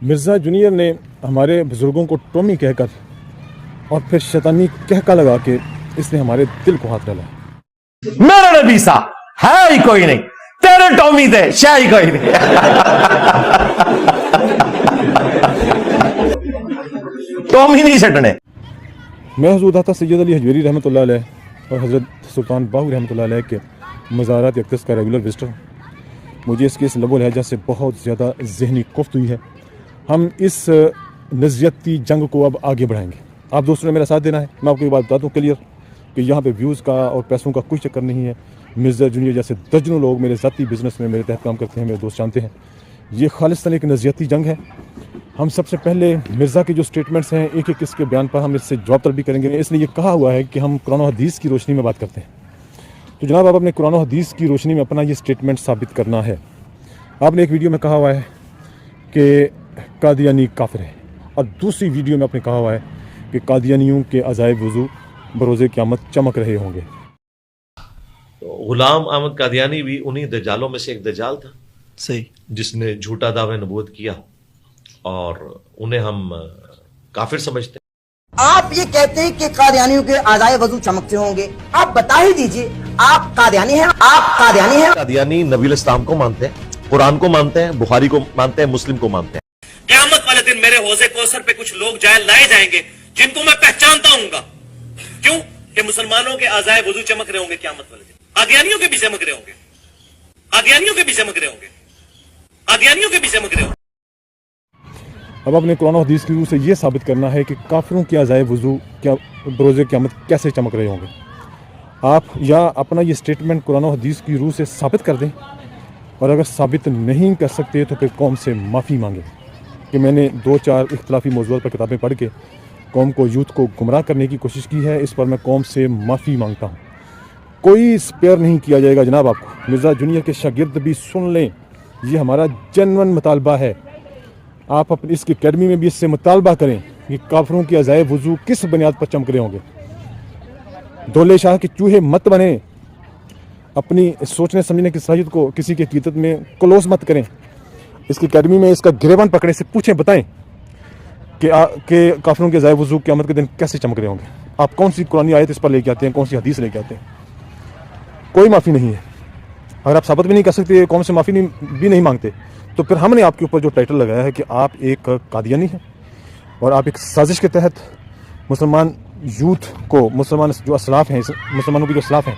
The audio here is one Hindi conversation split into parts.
मिर्ज़ा जूनियर ने हमारे बुज़ुर्गों को टॉमी कहकर और फिर शैतानी कहका लगा के इसने हमारे दिल को हाथ डाला। मेरा नबी सा है ही कोई नहीं, तेरे टॉमी थे शाह ही कोई नहीं। टॉमी नहीं छटने। मैं हुज़ूर दाता सैयद अली हजवेरी रहमतुल्लाह अलैह और हज़रत सुल्तान बाहू रहमतुल्लाह अलैह के मज़ारात अक़दस का रेगुलर विजिटर। मुझे इसके इस लबो लहजा से बहुत ज़्यादा ज़हनी कोफ्त हुई है। हम इस नज़रियाती जंग को अब आगे बढ़ाएंगे। आप दोस्तों ने मेरा साथ देना है। मैं आपको ये बात बता दूँ क्लियर कि यहाँ पे व्यूज़ का और पैसों का कोई चक्कर नहीं है। मिर्ज़ा जूनियर जैसे दर्जनों लोग मेरे ज़ाती बिज़नेस में मेरे तहत काम करते हैं, मेरे दोस्त जानते हैं। ये खालिस्तान एक नज़रियाती जंग है। हम सबसे पहले मिर्ज़ा के जो स्टेटमेंट्स हैं एक एक इसके बयान पर हम इससे जवाब तलब भी करेंगे। इसने ये कहा हुआ है कि हम कुरान और हदीस की रोशनी में बात करते हैं। तो जनाब, आप अपने कुरान और हदीस की रोशनी में अपना ये स्टेटमेंट साबित करना है। आपने एक वीडियो में कहा हुआ है कि कादियानी काफिर है और दूसरी वीडियो में आपने कहा हुआ है कि कादियानियों के अजायब वज़ू बरोज़े क़यामत चमक रहे होंगे। तो गुलाम अहमद कादियानी भी उन्हीं दज्जालों में से एक दज्जाल था, सही, जिसने झूठा दावा नबूवत किया और उन्हें हम काफिर समझते हैं। आप ये कहते हैं कि कादियानियों के आज़ाए वज़ू चमकते होंगे, आप बता ही दीजिए आप कादियानी हैं? आप कादियानी हैं? कादियानी नबी इस्लाम को मानते हैं, कुरान को मानते हैं, बुखारी को मानते हैं, मुस्लिम को मानते हैं। क़यामत वाले दिन मेरे हौज़े कौसर पे कुछ लोग लाए जाएंगे जिनको मैं पहचानता हूँगा। क्यों? कि मुसलमानों के आज़ाए वज़ू चमक रहे होंगे क़यामत वाले दिन, कादियानियों के भी चमक रहे होंगे, कादियानियों के भी चमक रहे होंगे, कादियानियों के भी चमक रहे होंगे। अब अपने कुरान और हदीस की रूह से ये साबित करना है कि काफिरों के अज़ाए वज़ू क्या बरोज़े क़यामत कैसे चमक रहे होंगे। आप या अपना ये स्टेटमेंट कुरान और हदीस की रूह से साबित कर दें, और अगर साबित नहीं कर सकते तो फिर कौम से माफ़ी मांगें कि मैंने 2-4 इख्तलाफी मौज़ूआत पर किताबें पढ़ के कौम को, यूथ को गुमराह करने की कोशिश की है। इस पर मैं कौम से माफ़ी मांगता हूँ। कोई स्पेयर नहीं किया जाएगा जनाब। आपको मिर्ज़ा जूनियर के शागिर्द भी सुन लें, ये हमारा जेन्युइन मुतालबा है। आप अपनी इसकी अकेडमी में भी इससे मुतालबा करें कि काफिरों के अज़ाए वज़ू किस बुनियाद पर चमक रहे होंगे। दौले शाह के चूहे मत बने, अपनी सोचने समझने की सलाहियत को किसी की अकीदत में क्लोज मत करें। इसकी अकेडमी में इसका गिरेबान पकड़े से पूछें, बताएं कि काफिरों के अज़ाए वज़ू क़यामत के दिन कैसे चमक रहे होंगे। आप कौन सी कुरानी आयत इस पर लेके आते हैं, कौन सी हदीस लेके आते हैं? कोई माफ़ी नहीं है। अगर आप साबित भी नहीं कर सकते, कौम से माफ़ी भी नहीं मांगते, तो फिर हमने आपके ऊपर जो टाइटल लगाया है कि आप एक कादियानी हैं और आप एक साजिश के तहत मुसलमान यूथ को, मुसलमान जो असलाफ हैं, मुसलमानों के जो असलाफ हैं,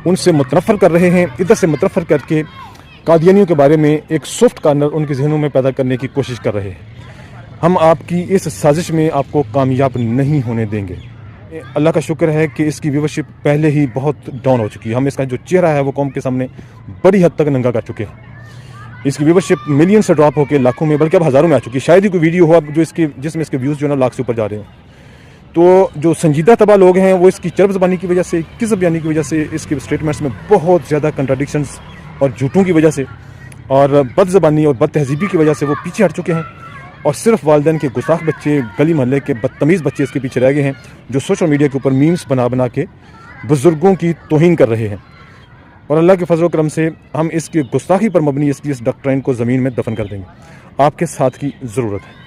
उनसे मुतनफ़र कर रहे हैं। इधर से मुतनफ़र करके कादियानियों के बारे में एक सॉफ्ट कार्नर उनके जहनों में पैदा करने की कोशिश कर रहे हैं। हम आपकी इस साजिश में आपको कामयाब नहीं होने देंगे। अल्लाह का शुक्र है कि इसकी व्यूवरशिप पहले ही बहुत डाउन हो चुकी है। हम इसका जो चेहरा है वो कौम के सामने बड़ी हद तक नंगा कर चुके हैं। इसकी व्यूवरशिप मिलियन से ड्रॉप होकर लाखों में, बल्कि अब हज़ारों में आ चुकी है। शायद ही कोई वीडियो हो जो जिसमें इसके व्यूज़ जो है ना लाख से ऊपर जा रहे हैं। तो जो संजीदा तबा लोग हैं वो इसकी चरब ज़बानी की वजह से, किज़्ब बयानी की वजह से, इसके स्टेटमेंट्स में बहुत ज़्यादा कंट्राडिक्शंस और झूठों की वजह से और बद ज़बानी और बद तहजीबी की वजह से वो पीछे हट चुके हैं। और सिर्फ वालिदैन के गुस्ताख बच्चे, गली मोहल्ले के बदतमीज़ बच्चे इसके पीछे रह गए हैं, जो सोशल मीडिया के ऊपर मीम्स बना के बुज़ुर्गों की तौहीन कर रहे हैं। और अल्लाह के फजल करम से हम इसकी गुस्ताखी पर मबनी इसकी इस डॉक्ट्राइन को ज़मीन में दफन कर देंगे। आपके साथ की ज़रूरत है।